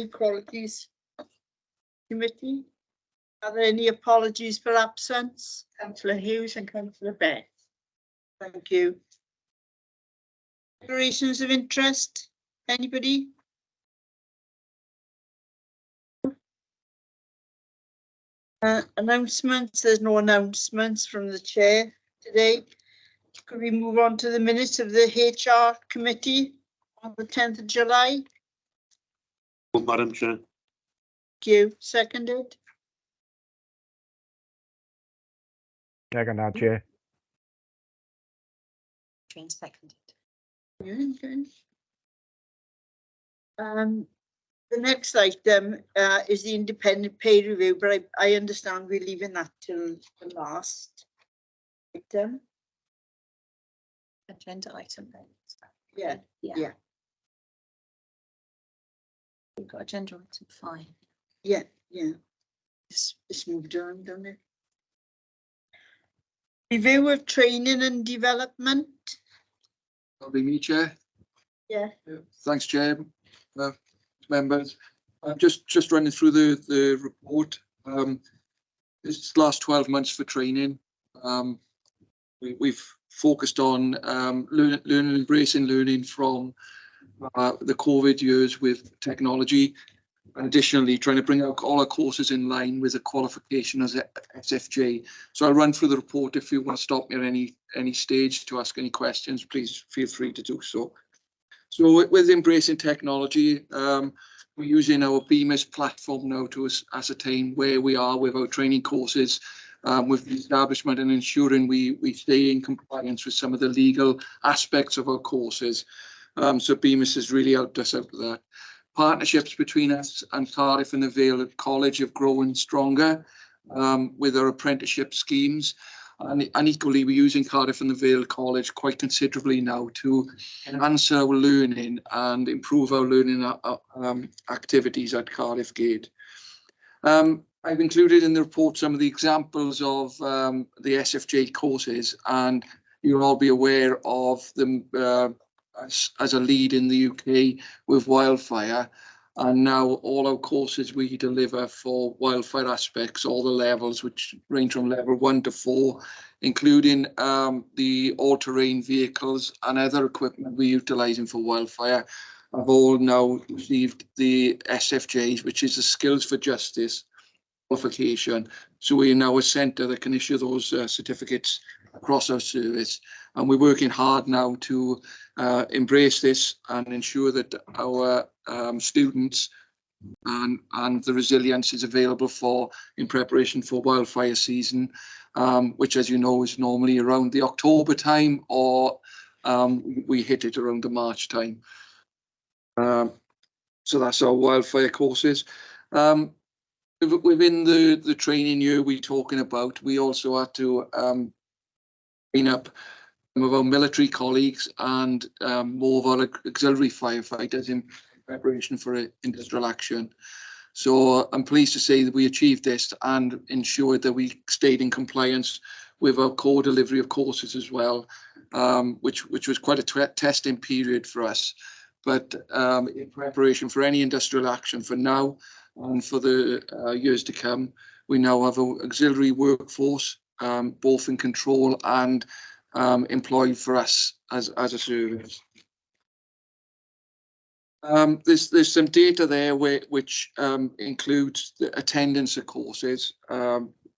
Equalities Committee. Are there any apologies for absence? Councillor Hughes and Councillor Beth. Thank you. Declarations of interest. Anybody? Announcements. There's no announcements from the chair today. Could we move on to the minutes of the HR committee on the 10th of July? Madam Chair. Thank you. Seconded. Second that, Chair. Seconded. Yeah, okay. The next item is the independent pay review, but I understand we're leaving that till the last item. Agenda item then. Yeah. Yeah. We've got agenda item 5. Yeah. It's moved on, don't it? Review of training and development. That'll be me, Chair. Yeah. Thanks, Chair. Members, I'm just running through the report. This last 12 months for training. We've focused on embracing learning from the COVID years with technology, and additionally trying to bring out all our courses in line with a qualification as a SFJ. So I'll run through the report. If you want to stop me at any stage to ask any questions, please feel free to do so. So with embracing technology, we're using our BMIS platform now to ascertain where we are with our training courses, with the establishment, and ensuring we stay in compliance with some of the legal aspects of our courses. So BMIS has really helped us out with that. Partnerships between us and Cardiff and the Vale College have grown stronger with our apprenticeship schemes. And equally, we're using Cardiff and the Vale College quite considerably now to enhance our learning and improve our learning activities at Cardiff Gate. I've included in the report some of the examples of the SFJ courses, and you'll all be aware of them as a lead in the UK with wildfire. And now all our courses we deliver for wildfire aspects, all the levels, which range from level 1 to 4, including the all-terrain vehicles and other equipment we're utilising for wildfire, have all now received the SFJs, which is the Skills for Justice qualification. So we're now a centre that can issue those certificates across our service, and we're working hard now to embrace this and ensure that our students and the resilience is available in preparation for wildfire season, which, as you know, is normally around the October time, or we hit it around the March time. So that's our wildfire courses. Within the training year we're talking about, we also had to train up some of our military colleagues and more of our auxiliary firefighters in preparation for industrial action. So I'm pleased to say that we achieved this and ensured that we stayed in compliance with our core delivery of courses as well, which was quite a testing period for us. But in preparation for any industrial action for now and for the years to come, we now have an auxiliary workforce, both in control and employed for us as a service. There's some data there which includes the attendance of courses.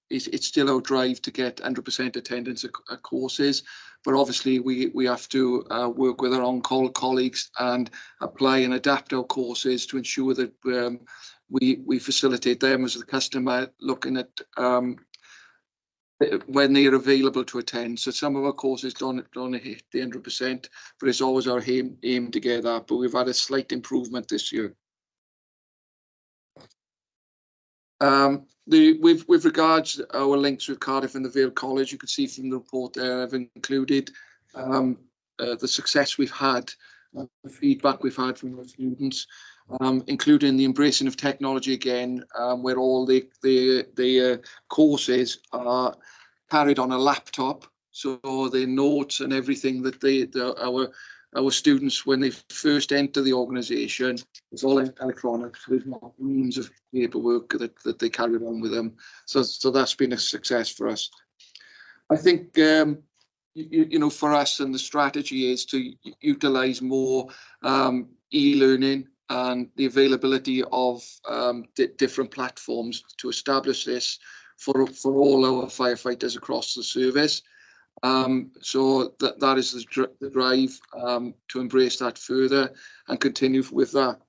It's still our drive to get 100% attendance at courses, but obviously we have to work with our on-call colleagues and apply and adapt our courses to ensure that we facilitate them as the customer, looking at when they are available to attend. So some of our courses don't hit the 100%, but it's always our aim to get that. But we've had a slight improvement this year. With regards to our links with Cardiff and the Vale College, you can see from the report there I've included the success we've had, the feedback we've had from our students, including the embracing of technology again, where all the courses are carried on a laptop, so the notes and everything that our students, when they first enter the organisation, it's all electronic. So there's not reams of paperwork that they carry on with them. So that's been a success for us. I think, you know, for us, and the strategy is to utilise more e-learning and the availability of different platforms to establish this for all our firefighters across the service. So that is the drive to embrace that further and continue with that.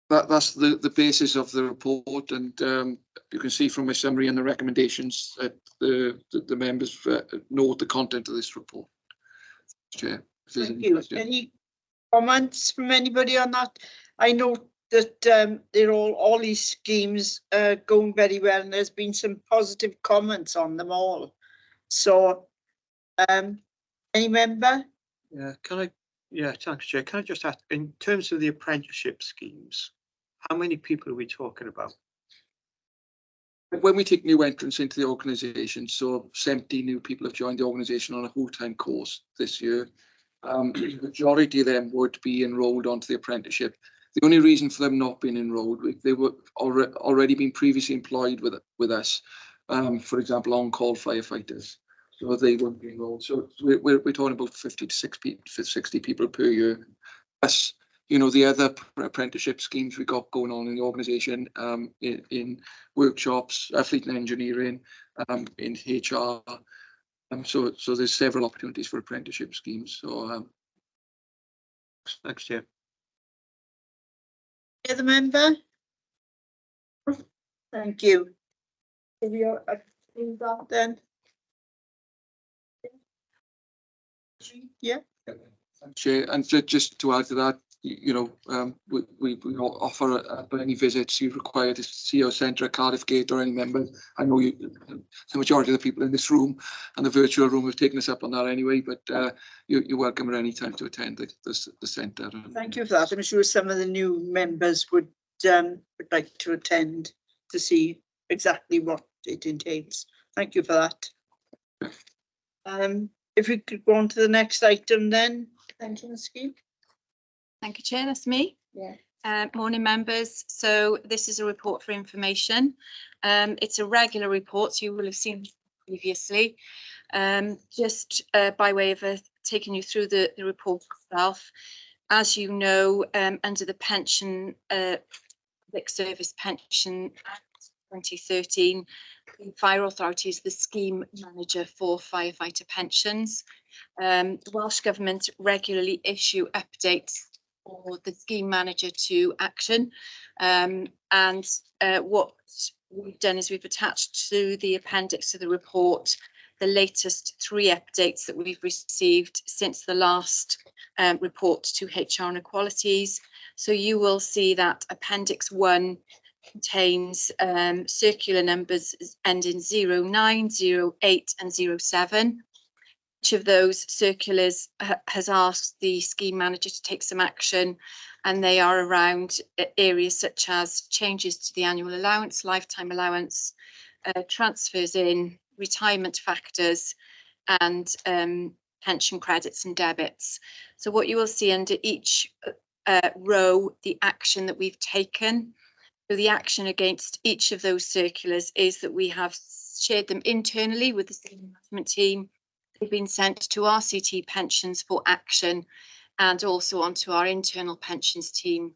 That's the basis of the report, and you can see from my summary and the recommendations that the members know the content of this report. Chair, if there's Thank any you. questions. Any comments from anybody on that? I know that they're all these schemes going very well, and there's been some positive comments on them all. So, any member? Yeah, thanks, Chair. Can I just ask, in terms of the apprenticeship schemes, how many people are we talking about? When we take new entrants into the organisation, so 70 new people have joined the organisation on a full-time course this year. The majority of them would be enrolled onto the apprenticeship. The only reason for them not being enrolled, they were already been previously employed with us, for example, on-call firefighters. So they wouldn't be enrolled. So we're talking about 50 to 60 people per year. Plus, you know, the other apprenticeship schemes we got going on in the organisation, in workshops, fleet and engineering, in HR. So there's several opportunities for apprenticeship schemes. So Thanks, Chair. Any other member? Thank you. Have you seen that then? Yeah. Chair, and just to add to that, you know, we offer any visits you require to see our centre at Cardiff Gate or any members. I know the majority of the people in this room and the virtual room have taken us up on that anyway, but you're welcome at any time to attend the centre. Thank you for that. I'm sure some of the new members would like to attend to see exactly what it entails. Thank you for that. If we could go on to the next item then, pension scheme. Thank you, Chair. That's me. Yeah. Morning, members. So this is a report for information. It's a regular report, so you will have seen previously. Just by way of taking you through the report itself. As you know, under the Pension Public Service Pension Act 2013, the Fire Authority is the scheme manager for firefighter pensions. The Welsh Government regularly issue updates for the scheme manager to action, and what we've done is we've attached to the appendix of the report the latest 3 updates that we've received since the last report to HR and Equalities. So you will see that Appendix 1 contains circular numbers ending 09, 08 and 07. Each of those circulars has asked the scheme manager to take some action, and they are around areas such as changes to the annual allowance, lifetime allowance, transfers in, retirement factors, and pension credits and debits. So what you will see under each row, the action that we've taken. So the action against each of those circulars is that we have shared them internally with the scheme management team. They've been sent to RCT pensions for action, and also onto our internal pensions team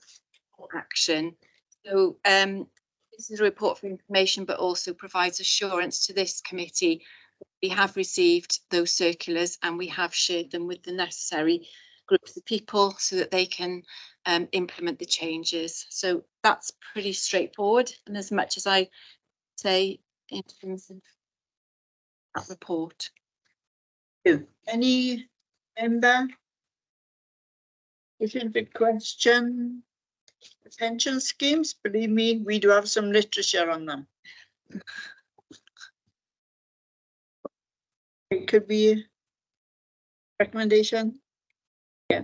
for action. So this is a report for information, but also provides assurance to this committee. We have received those circulars and we have shared them with the necessary groups of people so that they can implement the changes. So that's pretty straightforward, and as much as I say in terms of that report. Any member? Wishing for question? Pension schemes, believe me, we do have some literature on them. It could be a recommendation. Yeah.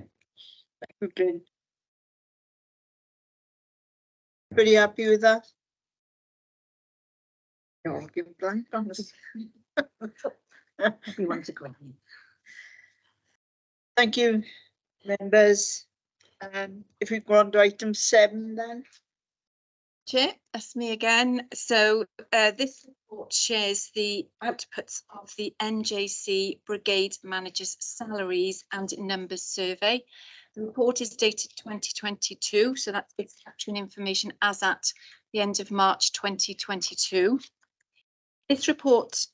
Okay. Pretty happy with that? No, I'll give blank on this. We want to go in. Thank you, members. If we go on to item 7 then. Chair, that's me again. So this report shares the outputs of the NJC Brigade Managers' Salaries and Numbers Survey. The report is dated 2022, so that's capturing information as at the end of March 2022. This report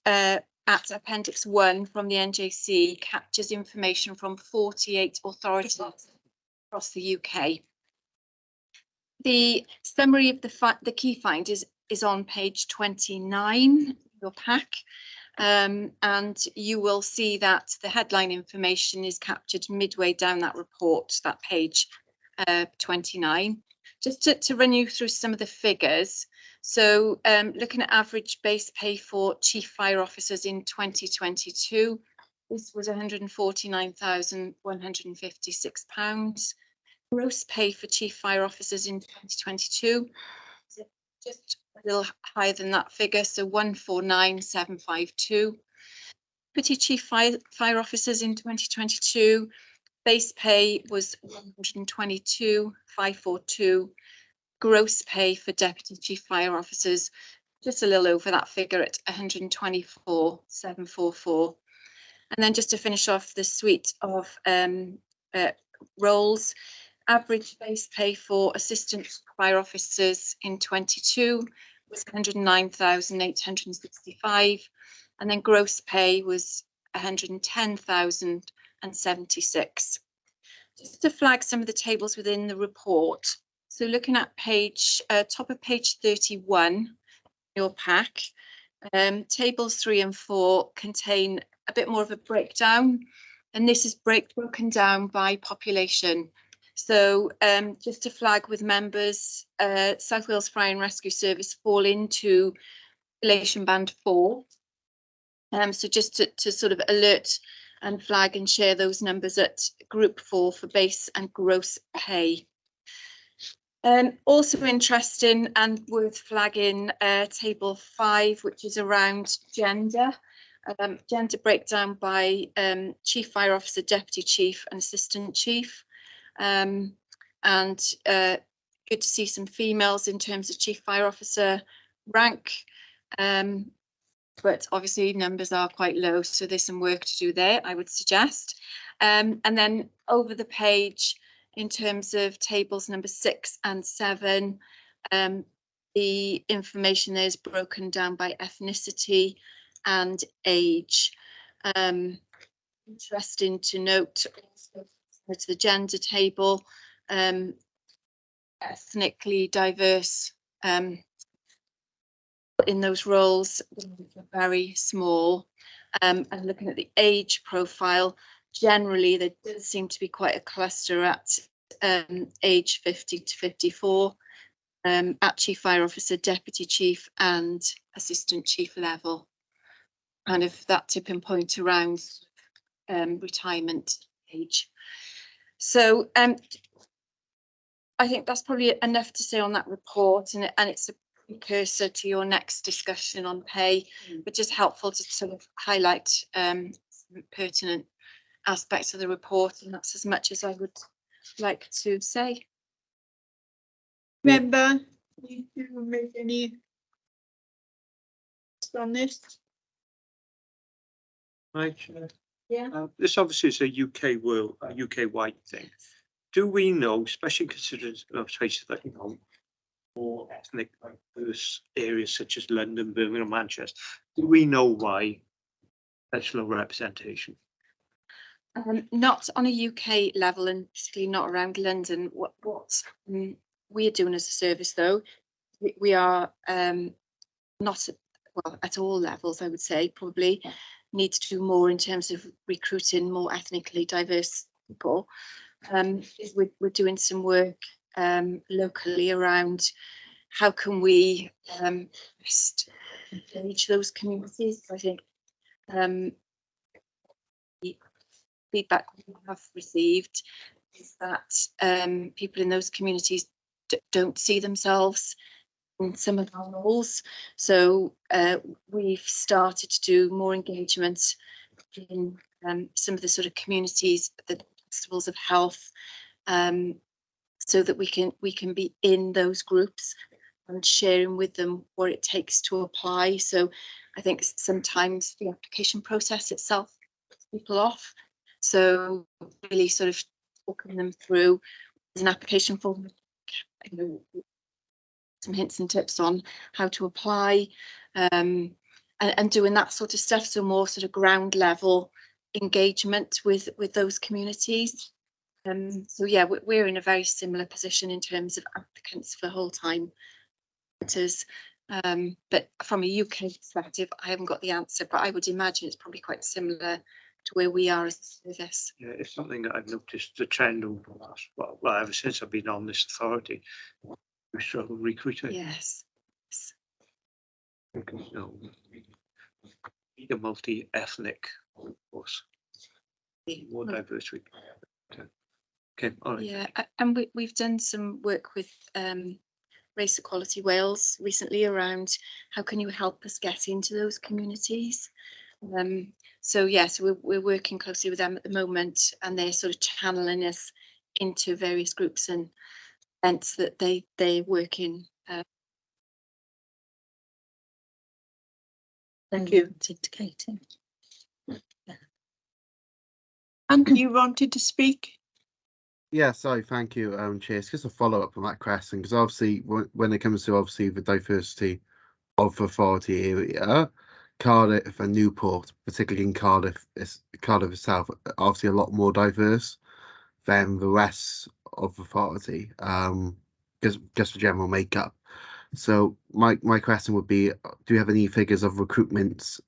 at Appendix 1 from the NJC captures information from 48 authorities across the UK. The summary of the key find is on page 29 of your pack, and you will see that the headline information is captured midway down that report, that page 29. Just to run you through some of the figures. So looking at average base pay for chief fire officers in 2022, this was £149,156. Gross pay for chief fire officers in 2022, just a little higher than that figure, so 149,752. Deputy chief fire officers in 2022, base pay was 122,542. Gross pay for deputy chief fire officers, just a little over that figure at 124,744. And then just to finish off the suite of roles, average base pay for assistant fire officers in 22 was 109,865, and then gross pay was 110,076. Just to flag some of the tables within the report. So looking at top of page 31, your pack, tables 3 and 4 contain a bit more of a breakdown, and this is broken down by population. So just to flag with members, South Wales Fire and Rescue Service fall into population band 4. So just to sort of alert and flag and share those numbers at group 4 for base and gross pay. Also interesting and worth flagging table 5, which is around gender. Gender breakdown by chief fire officer, deputy chief and assistant chief. And good to see some females in terms of chief fire officer rank, but obviously numbers are quite low, so there's some work to do there, I would suggest. And then over the page, in terms of tables number 6 and 7, the information there is broken down by ethnicity and age. Interesting to note also to the gender table, ethnically diverse in those roles are very small. And looking at the age profile, generally there does seem to be quite a cluster at age 50 to 54 at chief fire officer, deputy chief and assistant chief level. Kind of that tipping point around retirement age. So I think that's probably enough to say on that report, and it's a precursor to your next discussion on pay, which is helpful to sort of highlight some pertinent aspects of the report, and that's as much as I would like to say. Member, need to make any on this? Right. Yeah. This obviously is a UK-wide thing. Do we know, especially considering places that, you know, more ethnic diverse areas such as London, Birmingham, Manchester, do we know why there's low representation? Not on a UK level, and particularly not around London. What we are doing as a service, though, we are not at all levels, I would say, probably need to do more in terms of recruiting more ethnically diverse people. We're doing some work locally around how can we best engage those communities. I think the feedback we have received is that people in those communities don't see themselves in some of our roles. So we've started to do more engagement in some of the sort of communities that principles of health, so that we can be in those groups and sharing with them what it takes to apply. So I think sometimes the application process itself puts people off. So really sort of talking them through an application form, you know, some hints and tips on how to apply, and doing that sort of stuff. So more sort of ground level engagement with those communities. So yeah, we're in a very similar position in terms of applicants for whole time visitors. But from a UK perspective, I haven't got the answer, but I would imagine it's probably quite similar to where we are as a service. Yeah, it's something that I've noticed the trend over the last, well, ever since I've been on this authority. We struggle recruiting. Yes. Because, you know, need a multi-ethnic workforce, more diverse. Okay, all right. Yeah, and we've done some work with Race Equality Wales recently around how can you help us get into those communities. So yes, we're working closely with them at the moment, and they're sort of channeling us into various groups and events that they work in. Thank you. Indicating. And you wanted to speak? Yeah, sorry, thank you, Chair. It's just a follow-up on that question, because obviously when it comes to obviously the diversity of authority area, Cardiff and Newport, particularly in Cardiff itself, are obviously a lot more diverse than the rest of authority, just for general makeup. So my question would be, do you have any figures of recruitments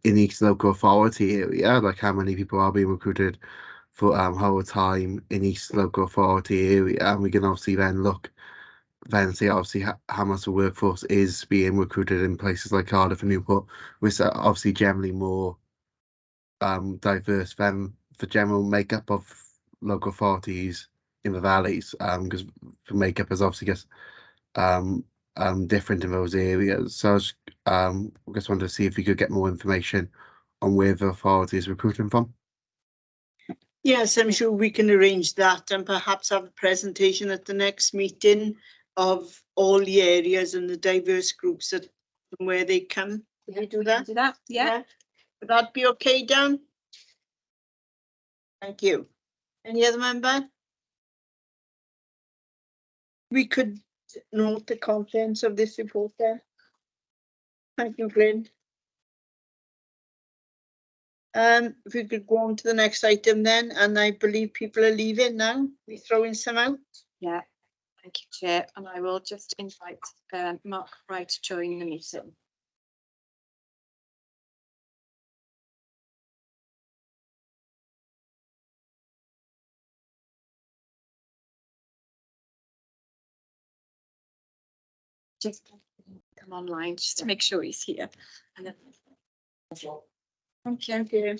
in each local authority area, like how many people are being recruited for whole time in each local authority area? And we can obviously then look then see obviously how much the workforce is being recruited in places like Cardiff and Newport, which are obviously generally more diverse than the general makeup of local authorities in the valleys, because the makeup is obviously just different in those areas. So I just wanted to see if you could get more information on where the authority is recruiting from. Yes, I'm sure we can arrange that and perhaps have a presentation at the next meeting of all the areas and the diverse groups that from where they come. Can we do that? Do that, yeah. Would that be okay, Dan? Thank you. Any other member? We could note the contents of this report then. Thank you, Glyn. If we could go on to the next item then, and I believe people are leaving now. We throwing some out. Yeah. Thank you, Chair, and I will just invite Mark Wright to join the meeting. Just come online just to make sure he's here. And then... Thank you. Thank you.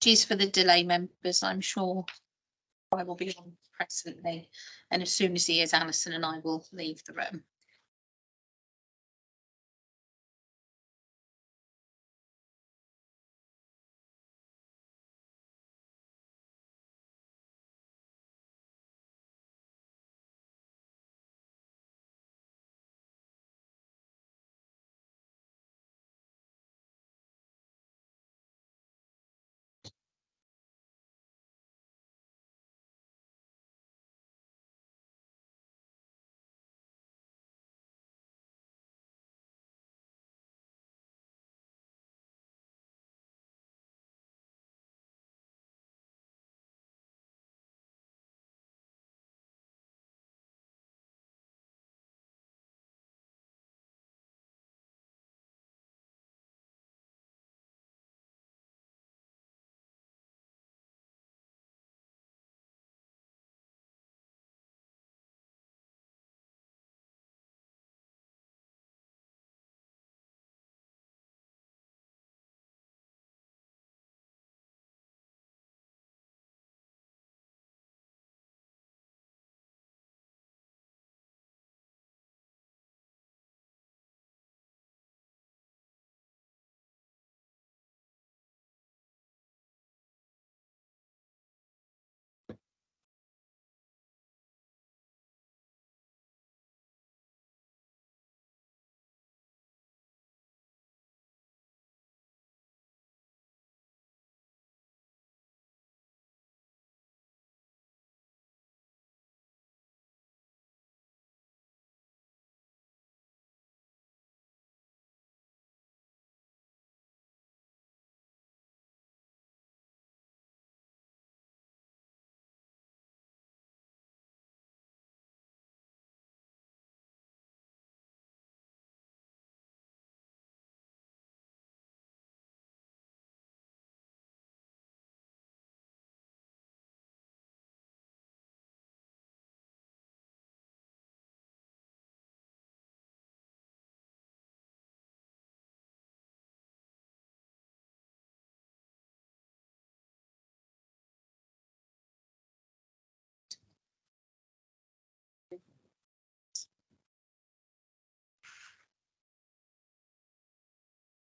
Apologies for the delay, members. I'm sure I will be on presently, and as soon as he is, Alison and I will leave the room.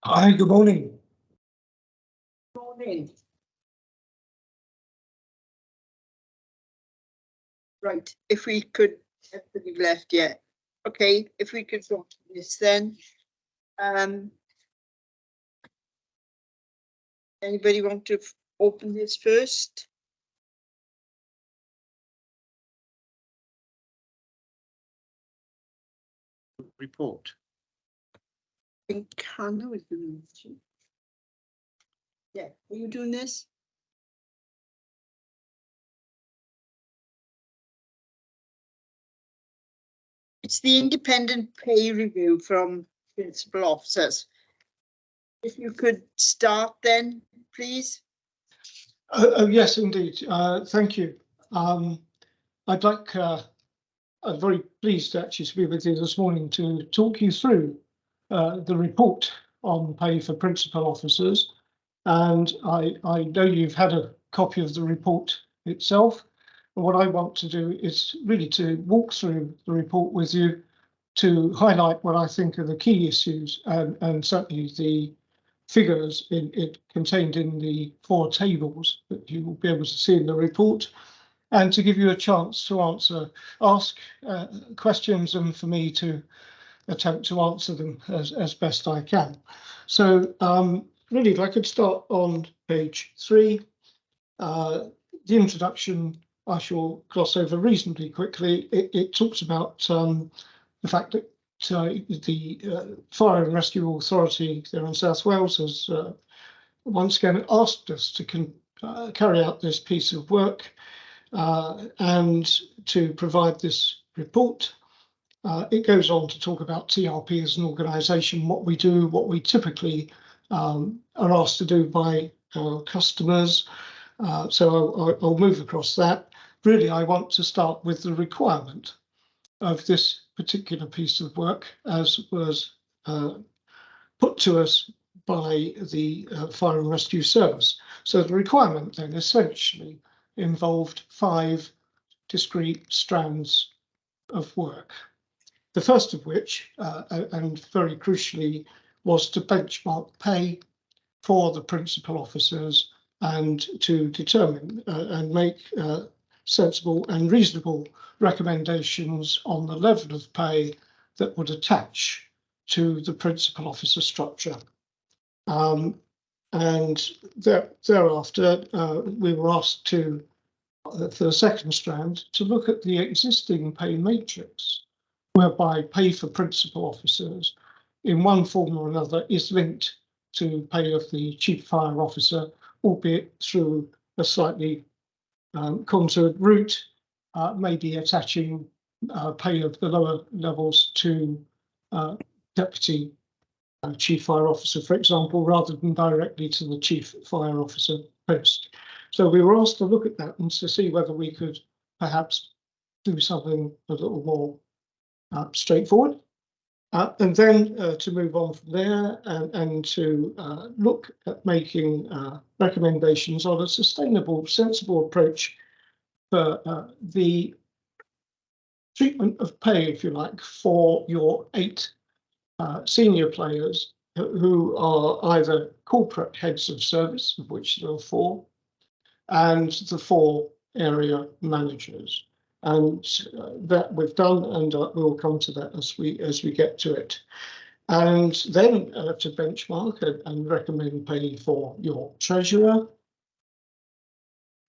Hi, good morning. Morning. Right, if we could, everybody left yet. Okay, if we could go to this then. Anybody want to open this first? Report. I think Hannah is doing this. Yeah, are you doing this? It's the independent pay review from principal officers. If you could start then, please. Oh, yes, indeed. Thank you. I'd like, I'm very pleased actually to be with you this morning to talk you through the report on pay for principal officers. And I know you've had a copy of the report itself. And what I want to do is really to walk through the report with you to highlight what I think are the key issues and certainly the figures contained in the 4 tables that you will be able to see in the report, and to give you a chance to ask questions and for me to attempt to answer them as best I can. So really, if I could start on page 3, the introduction I shall gloss over reasonably quickly. It talks about the fact that the Fire and Rescue Authority there in South Wales has once again asked us to carry out this piece of work and to provide this report. It goes on to talk about TRP as an organisation, what we do, what we typically are asked to do by our customers. So I'll move across that. Really, I want to start with the requirement of this particular piece of work as was put to us by the Fire and Rescue Service. So the requirement then essentially involved 5 discrete strands of work. The first of which, and very crucially, was to benchmark pay for the principal officers and to determine and make sensible and reasonable recommendations on the level of pay that would attach to the principal officer structure. And thereafter, we were asked to, for the second strand, to look at the existing pay matrix, whereby pay for principal officers in one form or another is linked to pay of the chief fire officer, albeit through a slightly contoured route, maybe attaching pay of the lower levels to deputy chief fire officer, for example, rather than directly to the chief fire officer post. So we were asked to look at that and to see whether we could perhaps do something a little more straightforward. And then to move on from there and to look at making recommendations on a sustainable, sensible approach for the treatment of pay, if you like, for your 8 senior players who are either corporate heads of service, of which there are 4, and the 4 area managers. And that we've done, and we'll come to that as we get to it. And then to benchmark and recommend pay for your treasurer.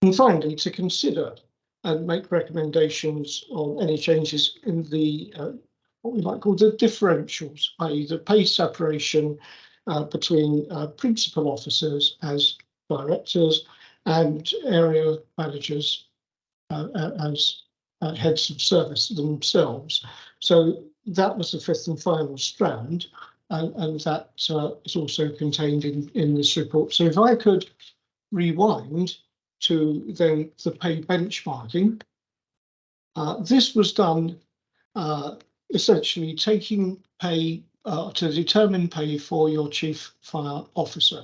And finally, to consider and make recommendations on any changes in the what we might call the differentials, i.e. the pay separation between principal officers as directors and area managers as heads of service themselves. So that was the 5th and final strand, and that is also contained in this report. So if I could rewind to then the pay benchmarking, this was done essentially taking pay to determine pay for your chief fire officer.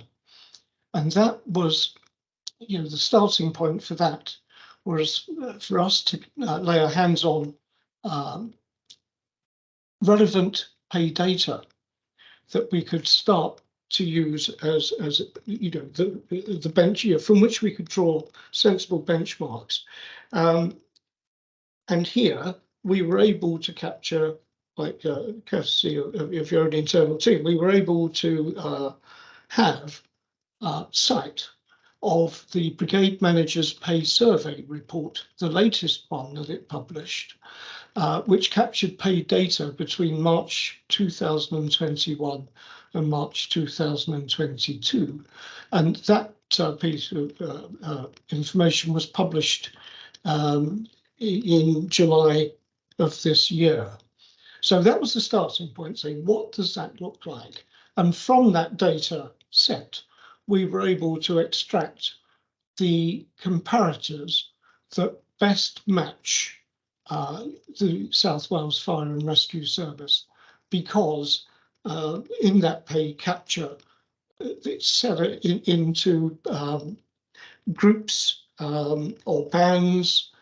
And that was, the starting point for that was for us to lay our hands on relevant pay data that we could start to use as you know, the bench year from which we could draw sensible benchmarks. And here we were able to capture, like courtesy of your own internal team, we were able to have sight of the Brigade Managers Pay Survey report, the latest one that it published, which captured pay data between March 2021 and March 2022. And that piece of information was published in July of this year. So that was the starting point, saying, what does that look like? And from that data set, we were able to extract the comparators that best match the South Wales Fire and Rescue Service, because in that pay capture, it's set into groups or bands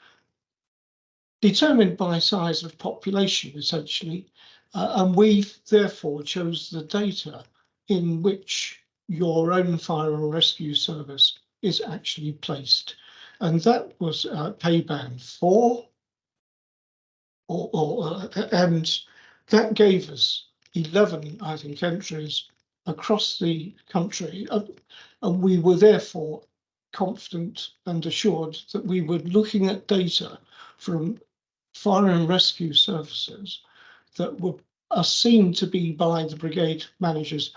determined by size of population, essentially. And we therefore chose the data in which your own fire and rescue service is actually placed. And that was pay band 4, and that gave us 11, I think, entries across the country. And we were therefore confident and assured that we were looking at data from fire and rescue services that are seen to be by the brigade managers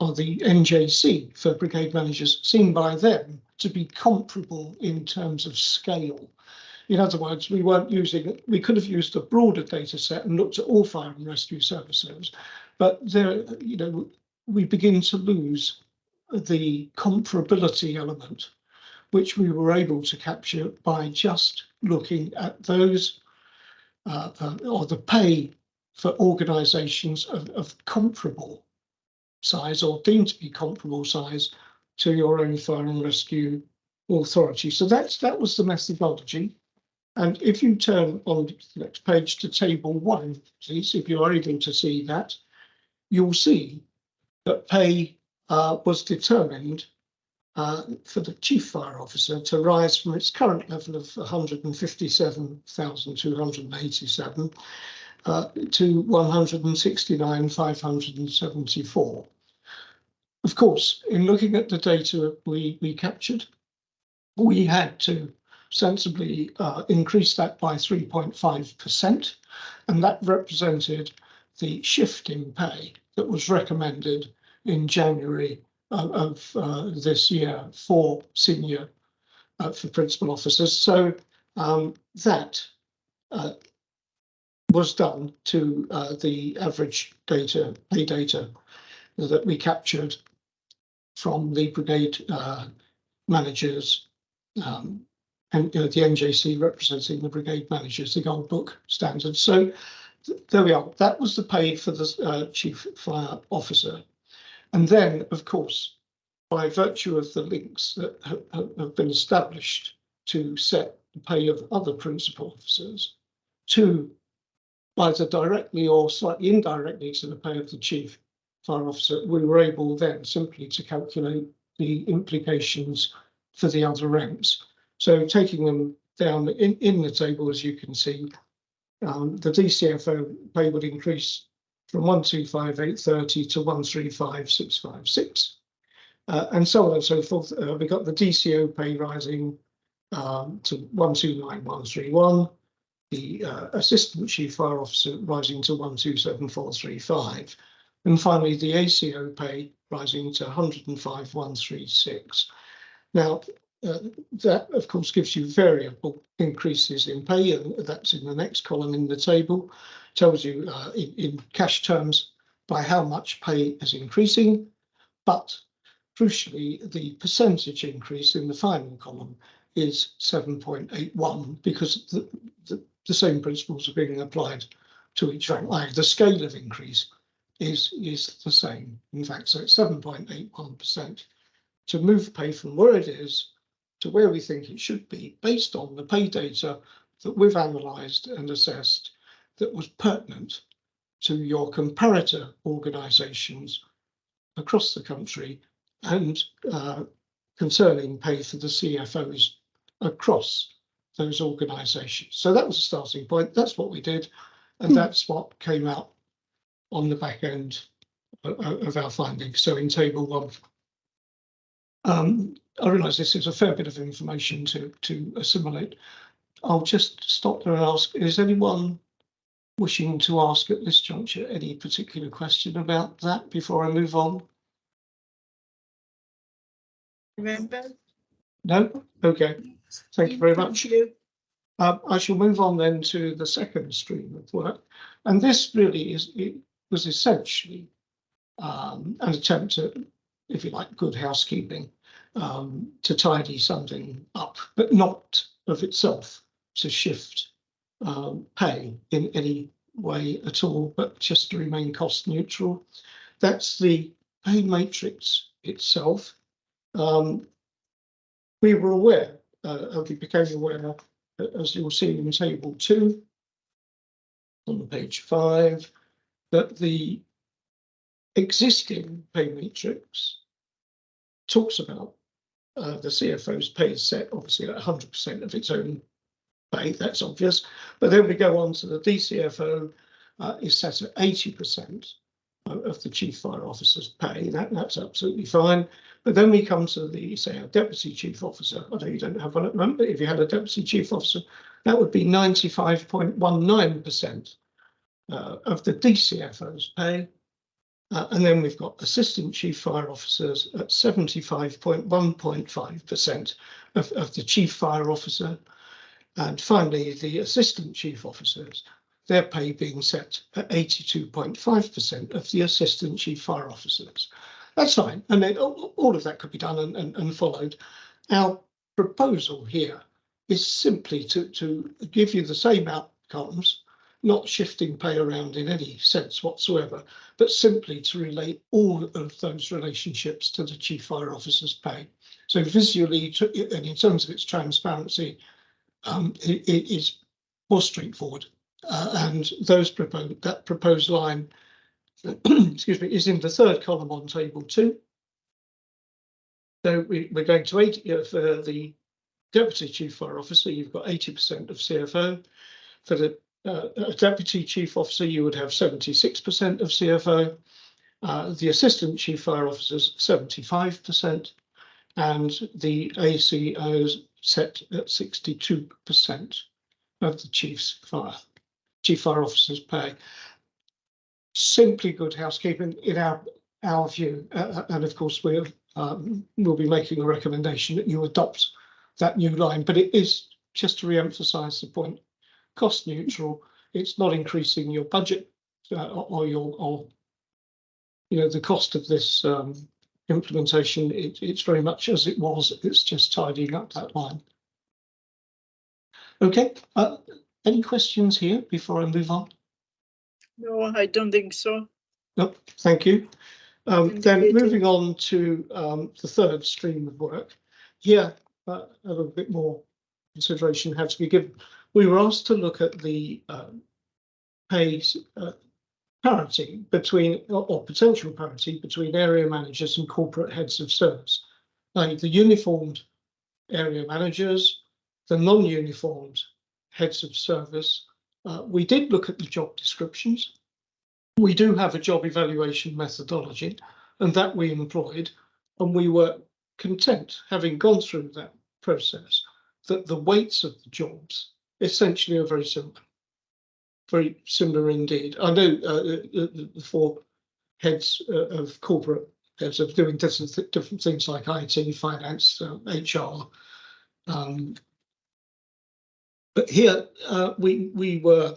or the NJC for brigade managers, seen by them to be comparable in terms of scale. In other words, we could have used a broader data set and looked at all fire and rescue services, but there, you know, we begin to lose the comparability element, which we were able to capture by just looking at those or the pay for organisations of comparable size or deemed to be comparable size to your own fire and rescue authority. So that was the methodology. And if you turn on the next page to table 1, please, if you are able to see that, you'll see that pay was determined for the Chief Fire Officer to rise from its current level of 157,287 to 169,574. Of course, in looking at the data we captured, we had to sensibly increase that by 3.5%, and that represented the shift in pay that was recommended in January of this year for senior, for principal officers. So that was done to the average data, pay data that we captured from the brigade managers and the NJC representing the brigade managers, the Gold Book standards. So there we are. That was the pay for the Chief Fire Officer. And then, of course, by virtue of the links that have been established to set the pay of other principal officers to either directly or slightly indirectly to the pay of the Chief Fire Officer, we were able then simply to calculate the implications for the other ranks. So taking them down in the table, as you can see, the DCFO pay would increase from 125,830 to 135,656, and so on and so forth. We got the DCO pay rising to 129,131, the Assistant Chief Fire Officer rising to 127,435, and finally the ACO pay rising to 105,136. Now, that of course gives you variable increases in pay, and that's in the next column in the table. Tells you in cash terms by how much pay is increasing, but crucially the percentage increase in the final column is 7.81, because the same principles are being applied to each rank. Like the scale of increase is the same, in fact, so it's 7.81% to move pay from where it is to where we think it should be, based on the pay data that we've analysed and assessed that was pertinent to your comparator organisations across the country and concerning pay for the CFOs across those organisations. So that was a starting point. That's what we did, and that's what came out on the back end of our findings. So in table 1, I realise this is a fair bit of information to assimilate. I'll just stop there and ask, is anyone wishing to ask at this juncture any particular question about that before I move on? Remember? No? Okay. Thank you very much. Thank you. I shall move on then to the second stream of work. And this really was essentially an attempt at, if you like, good housekeeping, to tidy something up, but not of itself to shift pay in any way at all, but just to remain cost neutral. That's the pay matrix itself. We were aware, we became aware, as you'll see in table 2 on page 5, that the existing pay matrix talks about the CFO's pay set obviously at 100% of its own pay, that's obvious, but then we go on to the DCFO is set at 80% of the chief fire officer's pay. That's absolutely fine. But then we come to the, say, a deputy chief officer. I know you don't have one at the moment, but if you had a deputy chief officer, that would be 95.19% of the DCFO's pay. And then we've got assistant chief fire officers at 75.1.5% of the chief fire officer. And finally, the assistant chief officers, their pay being set at 82.5% of the assistant chief fire officers. That's fine. And then all of that could be done and followed. Our proposal here is simply to give you the same outcomes, not shifting pay around in any sense whatsoever, but simply to relate all of those relationships to the chief fire officer's pay. So visually, and in terms of its transparency, it is more straightforward. And that proposed line, excuse me, is in the third column on table 2. So we're going to 80 for the deputy chief fire officer. You've got 80% of CFO. For the deputy chief officer, you would have 76% of CFO. The assistant chief fire officers 75%, and the ACOs set at 62% of the chief fire officer's pay. Simply good housekeeping in our view, and of course we'll be making a recommendation that you adopt that new line, but it is just to re-emphasize the point, cost neutral. It's not increasing your budget or the cost of this implementation. It's very much as it was. It's just tidying up that line. Okay. Any questions here before I move on? No, I don't think so. No, thank you. Then moving on to the third stream of work. Here, a little bit more consideration had to be given. We were asked to look at the pay parity between, or potential parity between area managers and corporate heads of service. Now, the uniformed area managers, the non-uniformed heads of service. We did look at the job descriptions. We do have a job evaluation methodology, and that we employed, and we were content, having gone through that process, that the weights of the jobs essentially are very similar indeed. I know the 4 heads of corporate heads of doing different things like IT, finance, HR. But here we were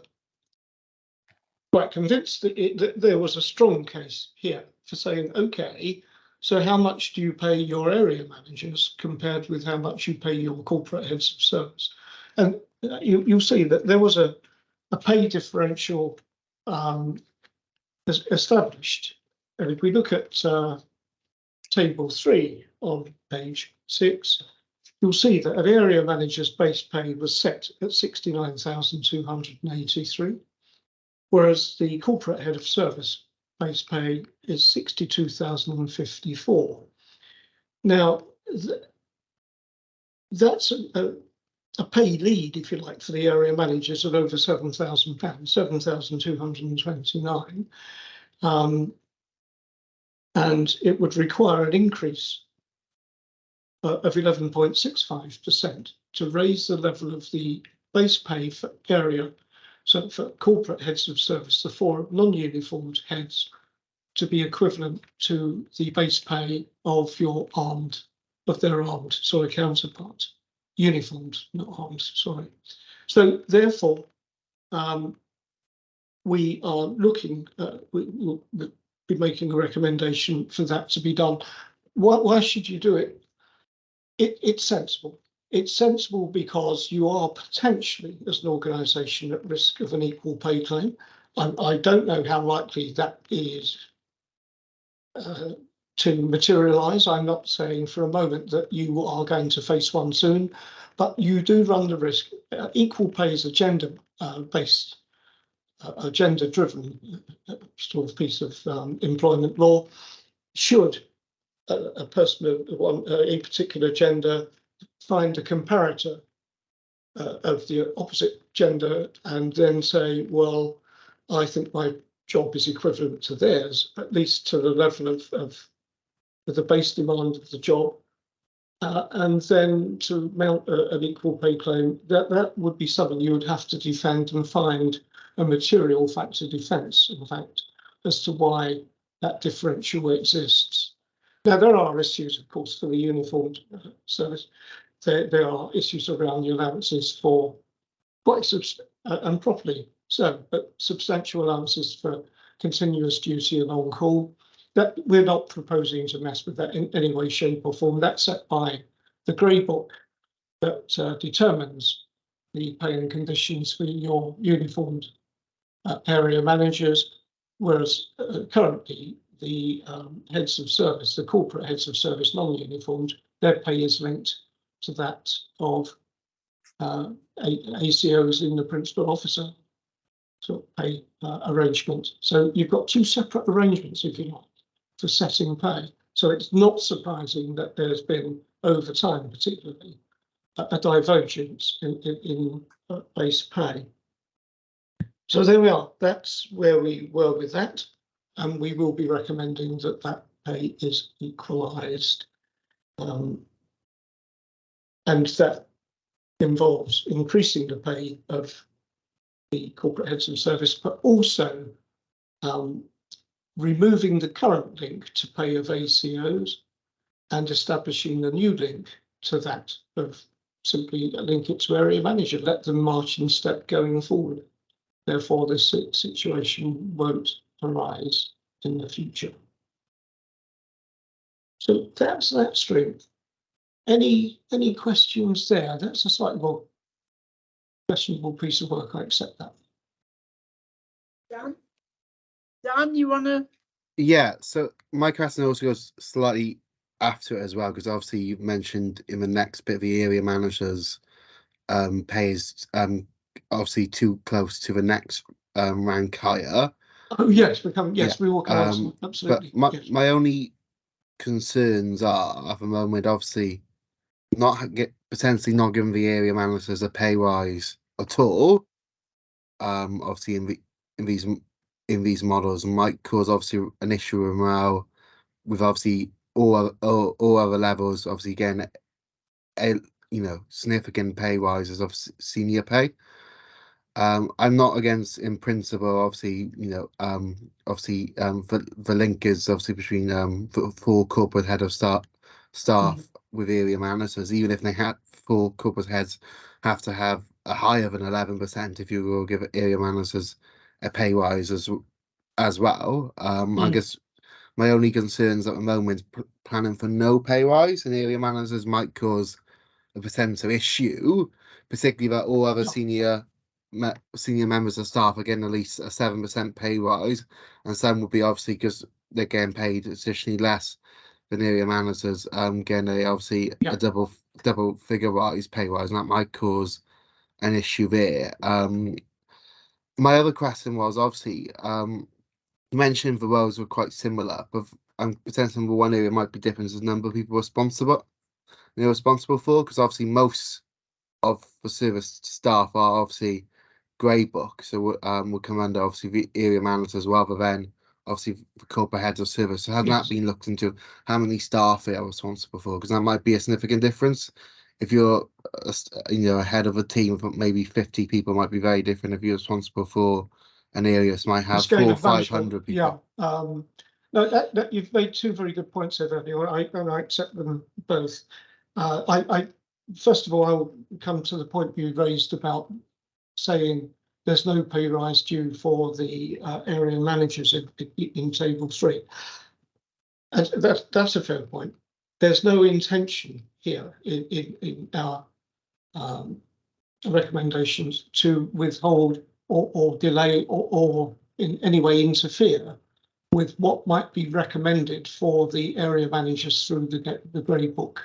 quite convinced that there was a strong case here for saying, okay, so how much do you pay your area managers compared with how much you pay your corporate heads of service? And you'll see that there was a pay differential established. And if we look at table 3 on page 6, you'll see that an area manager's base pay was set at 69,283. whereas the corporate head of service base pay is 62,054. Now, that's a pay lead, if you like, for the area managers at over £7,000, 7,229. And it would require an increase of 11.65% to raise the level of the base pay for area, so for corporate heads of service, the 4 non-uniformed heads, to be equivalent to the base pay of their armed counterpart. Uniformed, not armed, sorry. So therefore, we are looking, we'll be making a recommendation for that to be done. Why should you do it? It's sensible. It's sensible because you are potentially, as an organisation, at risk of an equal pay claim. I don't know how likely that is to materialise. I'm not saying for a moment that you are going to face one soon, but you do run the risk. Equal pay is a gender-based, a gender-driven sort of piece of employment law. Should a person of a particular gender find a comparator of the opposite gender and then say, well, I think my job is equivalent to theirs, at least to the level of the base demand of the job, and then to mount an equal pay claim, that would be something you would have to defend and find a material factor defence, in fact, as to why that differential exists. Now, there are issues, of course, for the uniformed service. There are issues around the allowances for quite and properly so, but substantial allowances for continuous duty and on call. That we're not proposing to mess with that in any way, shape, or form. That's set by the Grey Book that determines the pay and conditions for your uniformed area managers, whereas currently the heads of service, the corporate heads of service, non-uniformed, their pay is linked to that of ACOs in the principal officer sort of pay arrangement. So you've got 2 separate arrangements, if you like, for setting pay. So it's not surprising that there's been, over time particularly, a divergence in base pay. So there we are. That's where we were with that. And we will be recommending that that pay is equalised. And that involves increasing the pay of the corporate heads of service, but also removing the current link to pay of ACOs and establishing a new link to that of simply link it to area manager, let them march in step going forward. Therefore, this situation won't arise in the future. So that's that stream. Any questions there? That's a slightly more questionable piece of work. I accept that. Dan, you want to? Yeah, so my question also goes slightly after it as well, because obviously you've mentioned in the next bit of the area managers pay is obviously too close to the next rank higher. Oh yes, we will come on, absolutely. But my only concerns are at the moment, obviously, potentially not giving the area managers a pay rise at all. Obviously in these models might cause obviously an issue of morale with obviously all other levels, obviously getting significant pay rises of senior pay. I'm not against in principle, obviously, obviously the link is obviously between for corporate head of staff with area managers, even if they have for corporate heads have to have a higher than 11% if you will give area managers a pay rise as well. I guess my only concerns at the moment planning for no pay rise in area managers might cause a potential issue, particularly that all other senior members of staff are getting at least a 7% pay rise, and some would be obviously because they're getting paid additionally less than area managers, getting a double figure pay rise, and that might cause an issue there. my other question was obviously, you mentioned the roles were quite similar, but I'm potentially one area might be different is the number of people responsible for, because obviously most of the service staff are obviously grey book, so will come under obviously the area managers rather than obviously the corporate heads of service. So has Yes. that been looked into, how many staff they are responsible for? Because that might be a significant difference. If you're a head of a team of maybe 50 people, might be very different if you're responsible for an area that might The have scale 400 or of management, 500 people. Yeah. No, that you've made two very good points there, Daniel, and I accept them both. I first of all, I will come to the point you raised about saying there's no pay rise due for the area managers in table 3. And that's a fair point. There's no intention here in our recommendations to withhold or delay or in any way interfere with what might be recommended for the area managers through the grey book.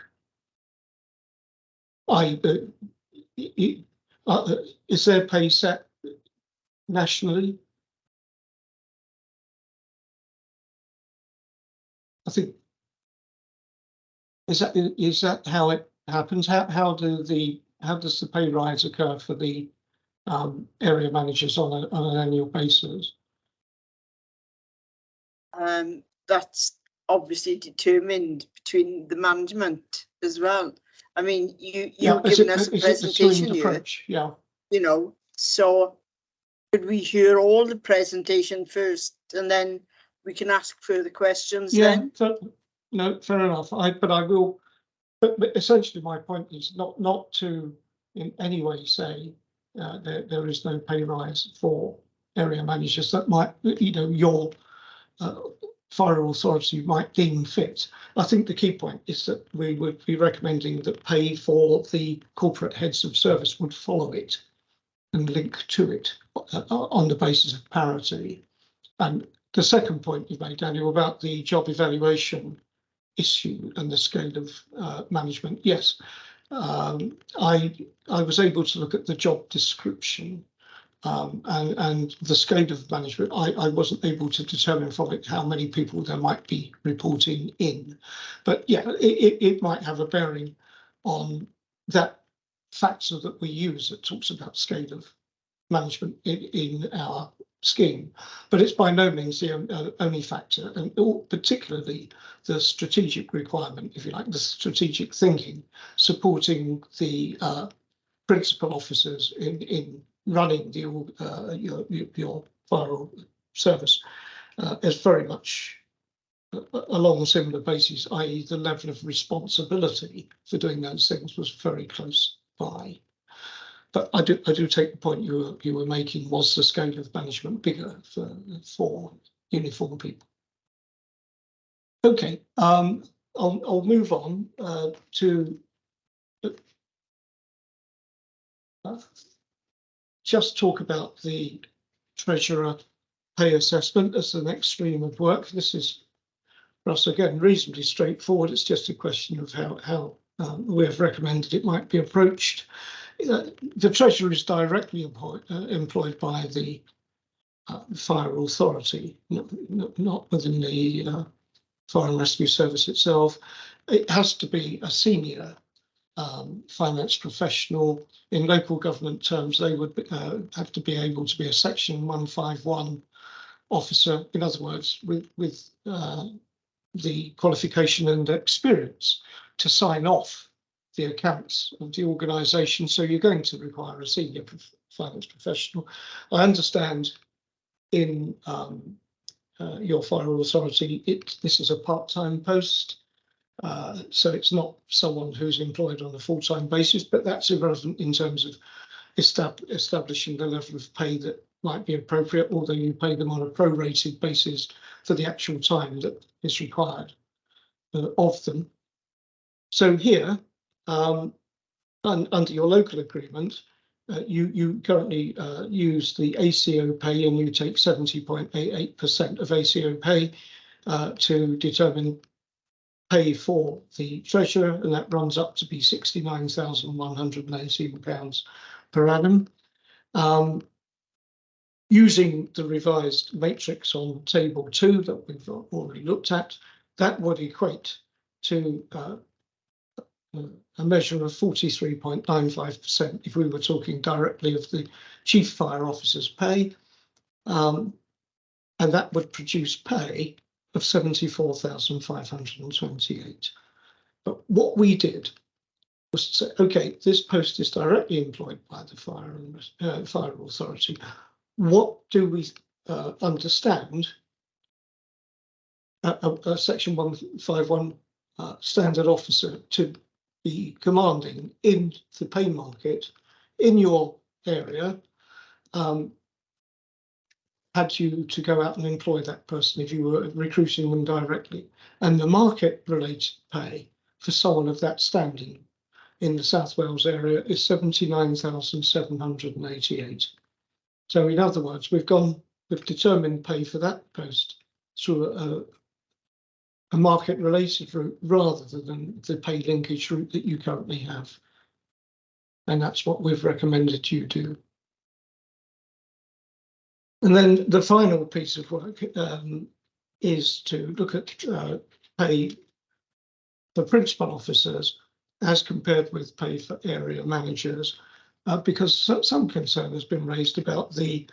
Is their pay set nationally? I think is that how it happens? How does the pay rise occur for the area managers on an annual basis? That's obviously determined between the management as well. I mean, you've given us a presentation here, yeah. You know, so could we hear all the presentation first and then we can ask further questions then? No, fair enough. But I will. But essentially, my point is not to in any way say there is no pay rise for area managers. That might, your fire authority might deem fit. I think the key point is that we would be recommending that pay for the corporate heads of service would follow it and link to it on the basis of parity. And the second point you made, Daniel, about the job evaluation issue and the scale of management. Yes, I was able to look at the job description and the scale of management. I wasn't able to determine from it how many people there might be reporting in, but yeah, it might have a bearing on that factor that we use that talks about scale of management in our scheme, but it's by no means the only factor, and particularly the strategic requirement, if you like, the strategic thinking supporting the principal officers in running your fire service is very much along a similar basis, i.e. the level of responsibility for doing those things was very close by. But I do take the point you were making. Was the scale of management bigger for uniform people? Okay, I'll move on to just talk about the treasurer pay assessment as the next stream of work. This is for us again reasonably straightforward. It's just a question of how we have recommended it might be approached. The treasurer is directly employed by the fire authority, not within the fire and rescue service itself. It has to be a senior finance professional. In local government terms, they would have to be able to be a Section 151 officer. In other words, with the qualification and experience to sign off the accounts of the organisation. So you're going to require a senior finance professional. I understand in your fire authority, this is a part-time post, so it's not someone who's employed on a full-time basis, but that's irrelevant in terms of establishing the level of pay that might be appropriate, although you pay them on a prorated basis for the actual time that is required of them. So here, under your local agreement, you currently use the ACO pay, and you take 70.88% of ACO pay to determine pay for the treasurer, and that runs up to be £69,118 per annum. using the revised matrix on table 2 that we've already looked at, that would equate to a measure of 43.95% if we were talking directly of the chief fire officer's pay, and that would produce pay of 74,528. But what we did was to say, okay, this post is directly employed by the fire authority. What do we understand a section 151 standard officer to be commanding in the pay market in your area, had you to go out and employ that person if you were recruiting them directly? And the market related pay for someone of that standing in the South Wales area is 79,788. So in other words, we've determined pay for that post through a market related route rather than the pay linkage route that you currently have. And that's what we've recommended you do. And then the final piece of work is to look at pay for principal officers as compared with pay for area managers, because some concern has been raised about the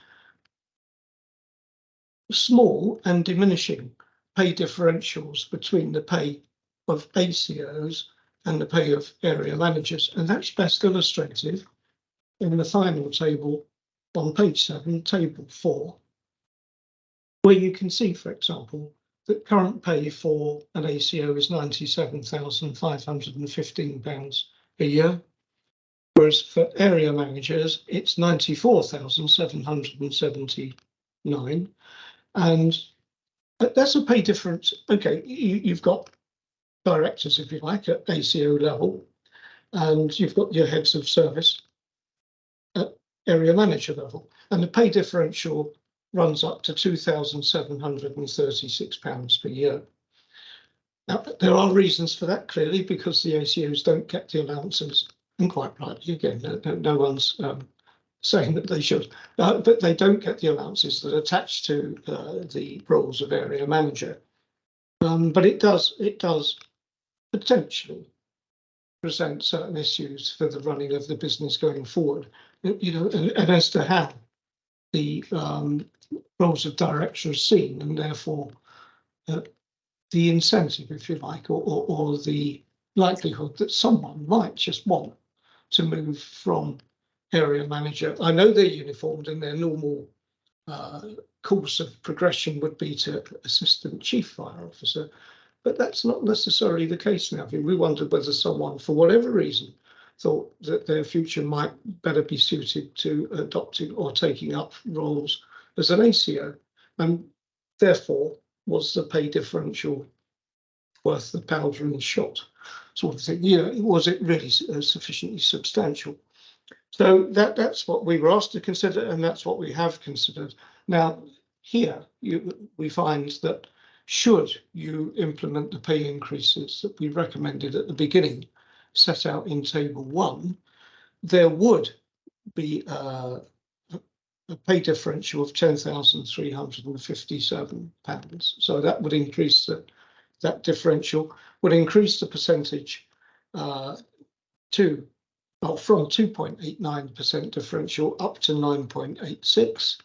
small and diminishing pay differentials between the pay of ACOs and the pay of area managers. And that's best illustrated in the final table on page 7, table 4, where you can see, for example, that current pay for an ACO is £97,515 a year, whereas for area managers, it's £94,779. And that's a pay difference. Okay, you've got directors, if you like, at ACO level, and you've got your heads of service at area manager level, and the pay differential runs up to £2,736 per year. Now, there are reasons for that, clearly, because the ACOs don't get the allowances, and quite rightly, again, no one's saying that they should, but they don't get the allowances that attach to the roles of area manager. But it does potentially present certain issues for the running of the business going forward, you know, and as to how the roles of director are seen, and therefore the incentive, if you like, or the likelihood that someone might just want to move from area manager. I know they're uniformed and their normal course of progression would be to assistant chief fire officer, but that's not necessarily the case now. We wondered whether someone, for whatever reason, thought that their future might better be suited to adopting or taking up roles as an ACO, and therefore was the pay differential worth the powder and shot sort of thing. You know, was it really sufficiently substantial? So that's what we were asked to consider, and that's what we have considered. Now, here we find that should you implement the pay increases that we recommended at the beginning, set out in table 1, there would be a pay differential of £10,357. So that would increase that differential, would increase the percentage from 2.89% differential up to 9.86,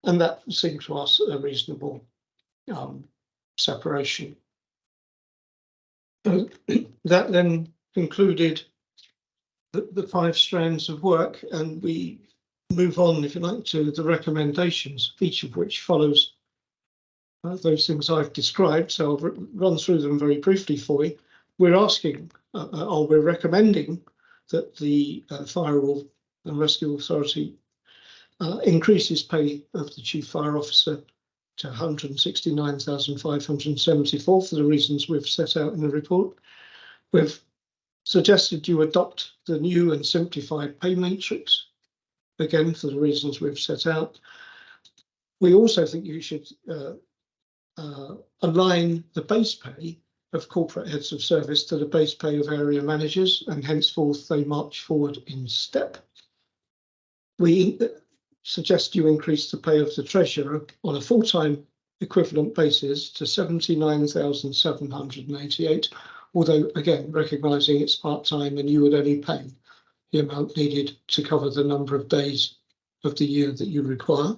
and that seemed to us a reasonable separation. That then concluded the 5 strands of work, and we move on, if you like, to the recommendations, each of which follows those things I've described. So I'll run through them very briefly for you. We're asking, or we're recommending, that the Fire and Rescue Authority increases pay of the Chief Fire Officer to £169,574 for the reasons we've set out in the report. We've suggested you adopt the new and simplified pay matrix, again for the reasons we've set out. We also think you should align the base pay of corporate heads of service to the base pay of area managers, and henceforth they march forward in step. We suggest you increase the pay of the treasurer on a full-time equivalent basis to 79,788, although again, recognising it's part-time and you would only pay the amount needed to cover the number of days of the year that you require.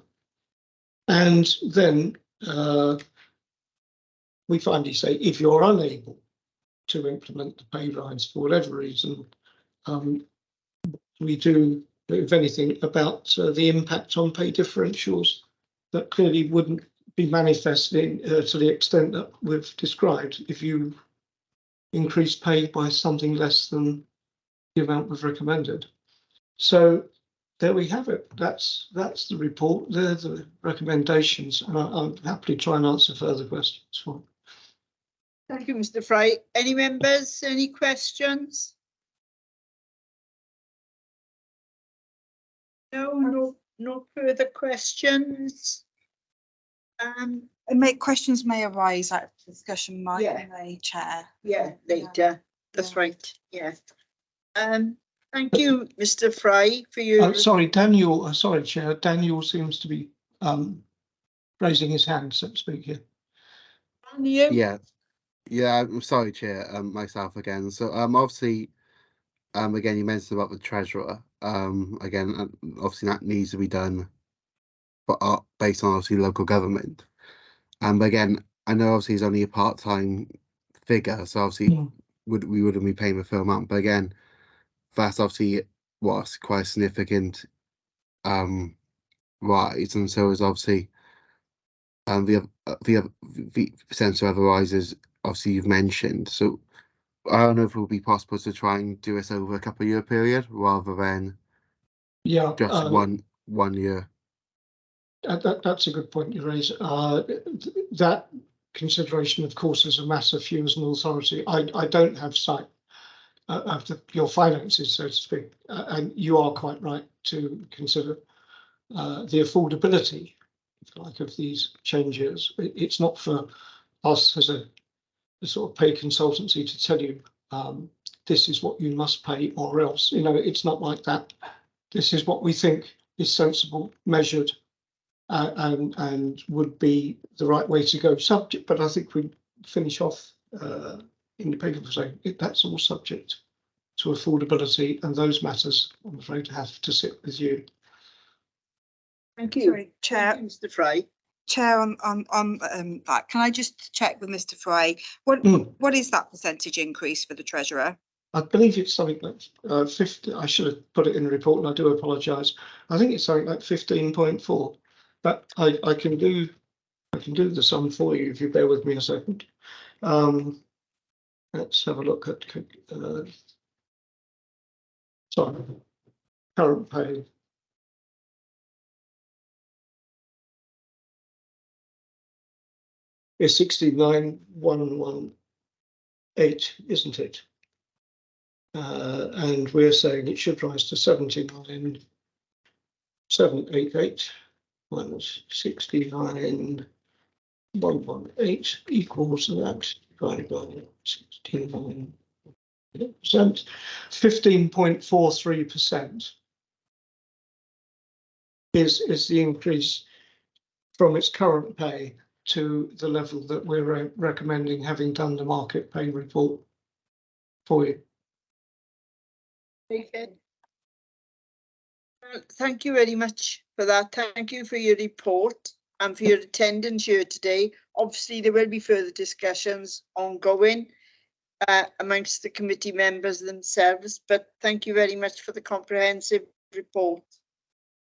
And then we finally say, if you're unable to implement the pay rise for whatever reason, we do, if anything, about the impact on pay differentials that clearly wouldn't be manifesting to the extent that we've described if you increase pay by something less than the amount we've recommended. So there we have it. That's the report. They're the recommendations, and I'll happily try and answer further questions for. Thank you, Mr. Fry. Any members, any questions? No further questions. Questions may arise out of discussion, Mike, Yeah. and the chair. Yeah, later. That's right. Yeah. Thank you, Mr. Fry, for your. Sorry, Daniel. Sorry, Chair. Daniel seems to be raising his hand, so to speak here. Yeah, I'm sorry, Chair, myself again. So obviously, again, you mentioned about the treasurer. Again, obviously that needs to be done, but based on obviously local government. But again, I know obviously it's only a part-time figure, so obviously we wouldn't be paying the full amount. But again, that's obviously what's quite a significant rise, and so is obviously the potential other rises obviously you've mentioned. So I don't know if it would be possible to try and do this over a couple of year period rather than just one year. That's a good point you raise. That consideration, of course, is a matter for you as an authority. I don't have sight of your finances, so to speak, and you are quite right to consider the affordability, if you like, of these changes. It's not for us as a sort of pay consultancy to tell you this is what you must pay or else. You know, it's not like that. This is what we think is sensible, measured, and would be the right way to go. Subject, but I think we finish off in the paper for saying that's all subject to affordability, and those matters, I'm afraid, have to sit with you. Thank you. Sorry, Chair. Thank you, Mr. Fry. Chair, on that, can I just check with Mr. Fry? What is that percentage increase for the treasurer? I believe it's something like 50. I should have put it in the report, and I do apologise. I think it's something like 15.4. But I can do the sum for you if you bear with me a second. Let's have a look at sorry, current pay. Is 69,118, isn't it? And we're saying it should rise to 79,788 minus 69,118 equals that divided by 69%. 15.43% is the increase from its current pay to the level that we're recommending, having done the market pay report for you. Okay. Well, thank you very much for that. Thank you for your report and for your attendance here today. Obviously, there will be further discussions ongoing amongst the committee members themselves, but thank you very much for the comprehensive report.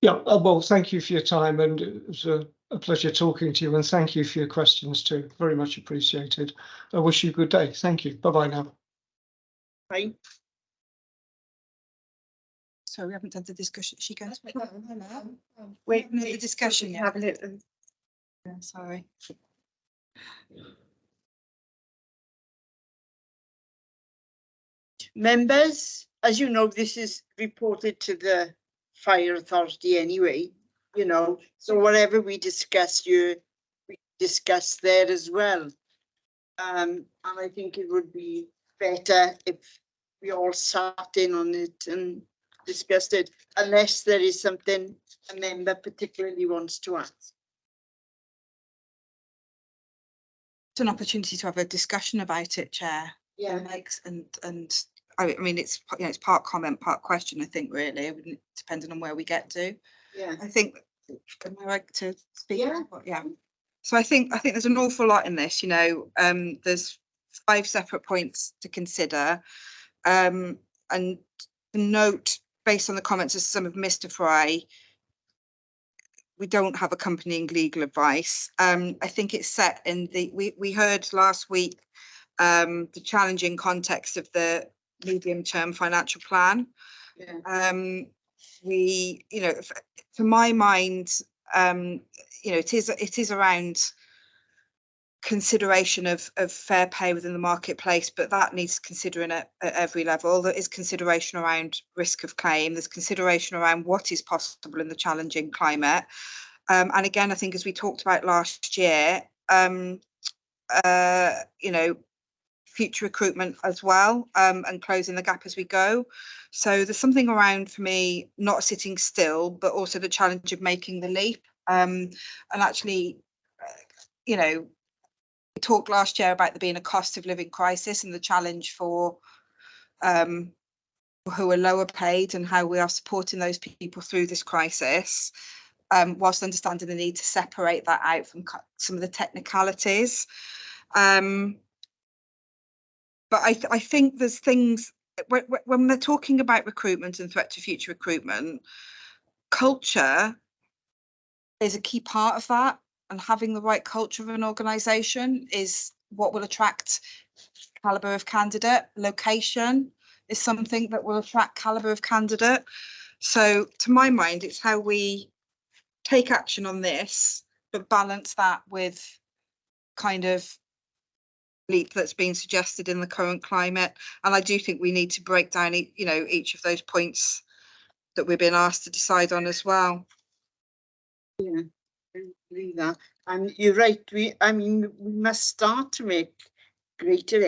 Yeah, well, thank you for your time, and it was a pleasure talking to you, and thank you for your questions too. Very much appreciated. I wish you a good day. Thank you. Bye-bye now. Bye. So we haven't done the discussion. She goes. Wait, no, the discussion. Yeah. Sorry. Members, as you know, this is reported to the fire authority anyway, you know, so whatever we discuss here, we discuss there as well. And I think it would be better if we all sat in on it and discussed it, unless there is something a member particularly wants to ask. It's an opportunity to have a discussion about it, Chair. Yeah. And I mean, it's, you know, it's part comment, part question, I think, really, depending on where we get to. Yeah. I think, am I right to speak? Yeah. Yeah. So I think there's an awful lot in this, you know, there's 5 separate points to consider. And to note, based on the comments of some of Mr. Fry, we don't have accompanying legal advice. I think it's set in the, we heard last week the challenging context of the medium-term financial plan. Yeah. We, you know, to my mind, you know, it is around consideration of fair pay within the marketplace, but that needs considering at every level. There is consideration around risk of claim. There's consideration around what is possible in the challenging climate. And again, I think as we talked about last year, you know, future recruitment as well, and closing the gap as we go. So there's something around, for me, not sitting still, but also the challenge of making the leap. And actually, you know, we talked last year about there being a cost of living crisis and the challenge for who are lower paid and how we are supporting those people through this crisis, whilst understanding the need to separate that out from some of the technicalities. But I think there's things, when they're talking about recruitment and threat to future recruitment, culture is a key part of that, and having the right culture of an organisation is what will attract calibre of candidate. Location is something that will attract calibre of candidate. So to my mind, it's how we take action on this, but balance that with kind of leap that's being suggested in the current climate. And I do think we need to break down, you know, each of those points that we've been asked to decide on as well. Yeah, I agree that. And you're right, I mean, we must start to make greater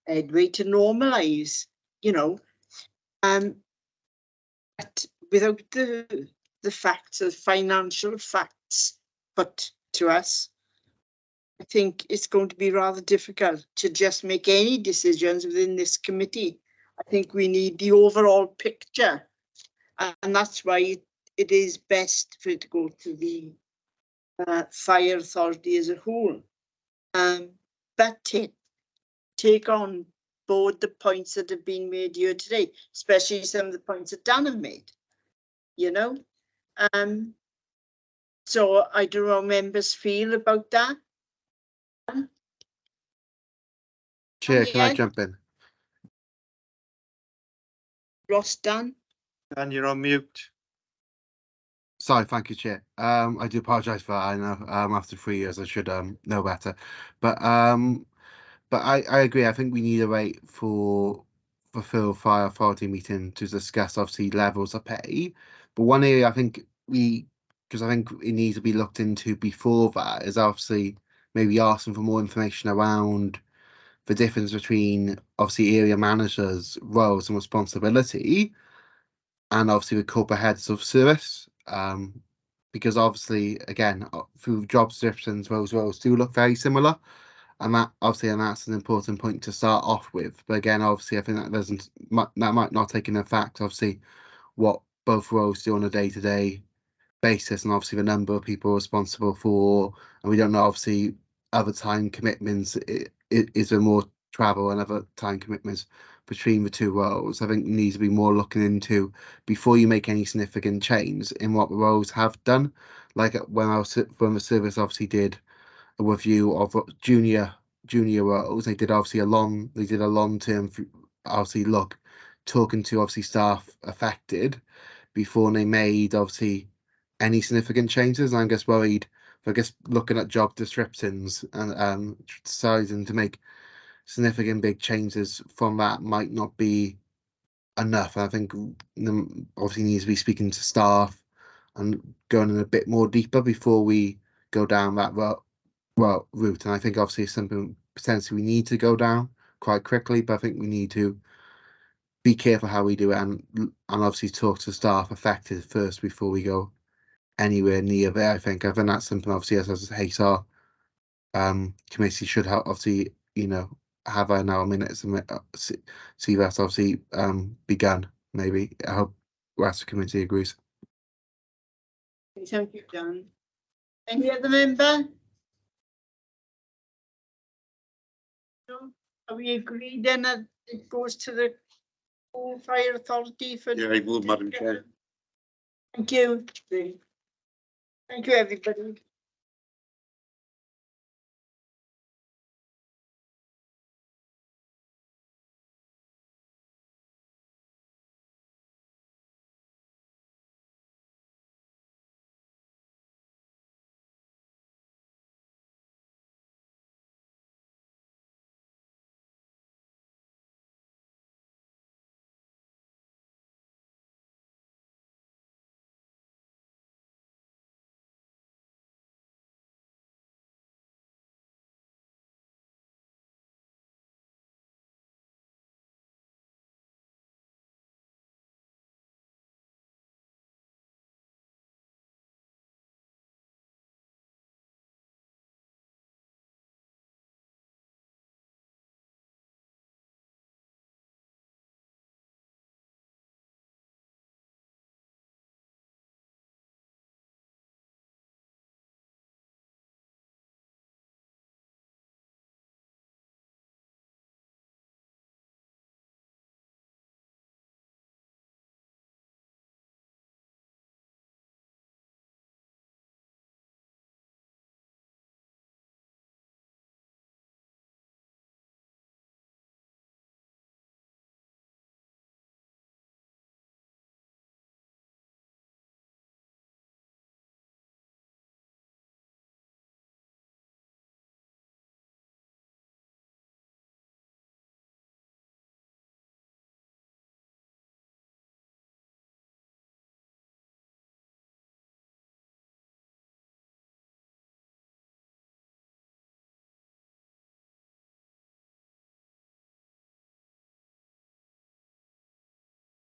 headway to normalise, you know, but without the facts, the financial facts put to us, I think it's going to be rather difficult to just make any decisions within this committee. I think we need the overall picture, and that's why it is best for it to go to the fire authority as a whole. But take on board the points that have been made here today, especially some of the points that Dan have made, you know. So I don't know how members feel about that. Chair, can I Yeah. jump in? Lost Dan. Dan, you're on mute. Sorry, thank you, Chair. I do apologise for that. I know after 3 years I should know better. But I agree. I think we need to wait for the full fire authority meeting to discuss obviously levels of pay. But one area I think because I think it needs to be looked into before that is obviously maybe asking for more information around the difference between obviously area managers' roles and responsibility and obviously the corporate heads of service. Because obviously, again, through job descriptions, those roles do look very similar. And that's an important point to start off with. But again, obviously, I think that might not take into fact, obviously, what both roles do on a day-to-day basis, and obviously the number of people responsible for, and we don't know obviously other time commitments. Is there more travel and other time commitments between the two roles? I think needs to be more looking into before you make any significant change in what the roles have done. Like when the service obviously did a review of junior roles, they did obviously a long term obviously look, talking to obviously staff affected before they made obviously any significant changes. And I'm just worried, looking at job descriptions and deciding to make significant big changes from that might not be enough. I think obviously needs to be speaking to staff and going in a bit more deeper before we go down that route. And I think obviously it's something potentially we need to go down quite quickly, but I think we need to be careful how we do it, and obviously talk to staff affected first before we go anywhere near there. I think that's something obviously as HR committee should have, obviously, you know, have an hour minutes and see that obviously begun. Maybe I hope the rest of the committee agrees. Thank you, Dan. Any other member? No? Are we agreed then that it goes to the fire authority for? Yeah, I will, Madam Chair. Thank you. Thank you, everybody.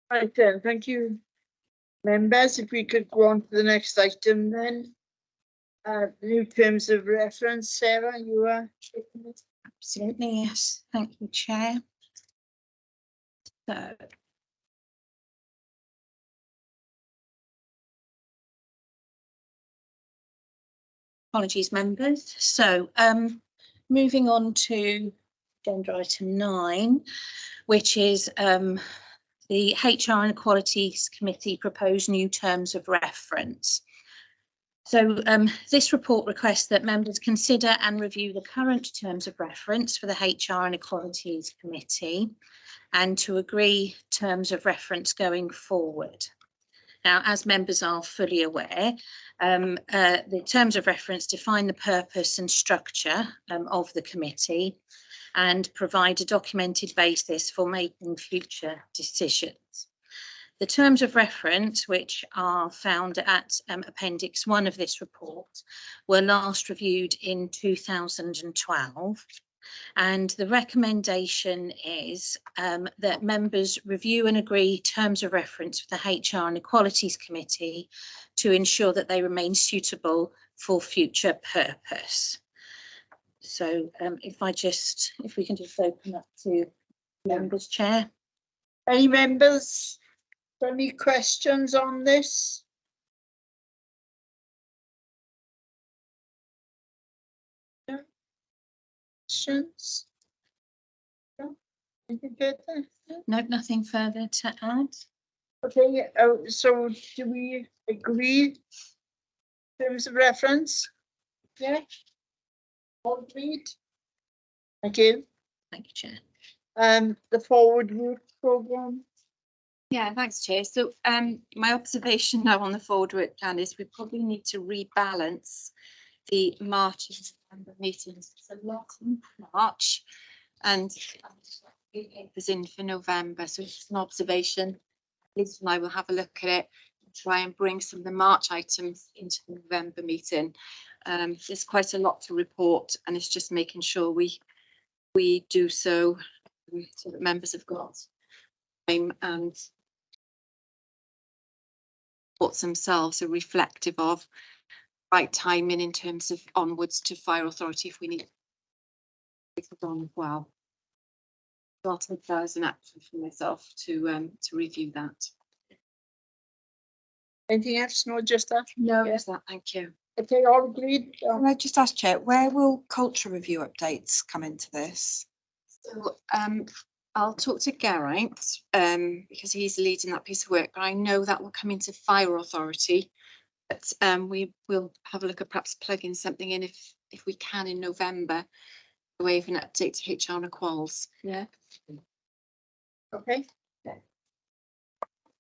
Right then, thank you, members. If we could go on to the next item then. New terms of reference. Sarah, you are. Absolutely, yes. Thank you, Chair. So. Apologies, members. So moving on to agenda item 9, which is the HR and Equalities Committee proposed new terms of reference. So this report requests that members consider and review the current terms of reference for the HR and Equalities Committee and to agree terms of reference going forward. Now, as members are fully aware, the terms of reference define the purpose and structure of the committee and provide a documented basis for making future decisions. The terms of reference, which are found at Appendix 1 of this report, were last reviewed in 2012. And the recommendation is that members review and agree terms of reference for the HR and Equalities Committee to ensure that they remain suitable for future purpose. So if we can just open up to members, Chair. Any members? Any questions on this? No? Questions? No? Anything further? No, nothing further to add. Okay, so do we agree? Terms of reference? Yeah. All agreed? Thank you. Thank you, Chair. The forward route programme. Yeah, thanks, Chair. So my observation now on the forward work plan is we probably need to rebalance the March and September meetings. It's a lot in March and it was in for November. So it's an observation. Liz and I will have a look at it and try and bring some of the March items into the November meeting. There's quite a lot to report and it's just making sure we do so that members have got time and reports themselves are reflective of right timing in terms of onwards to fire authority if we need it on as well. So I'll take that as an action for myself to review that. Anything else? No, just that? No, Yeah. is that, thank you. Okay, all agreed? Can I just ask, Chair, where will culture review updates come into this? So I'll talk to Geraint because he's leading that piece of work, but I know that will come into fire authority. But we will have a look at perhaps plugging something in if we can in November, a way of an update to HR and Equals. Yeah. Okay.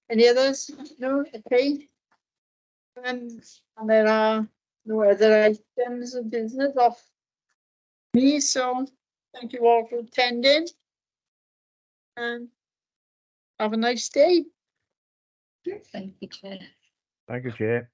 Any others? No, okay. And there are no other items of business off me, so thank you all for attending. And have a nice day. Thank you, Chair. Thank you, Chair.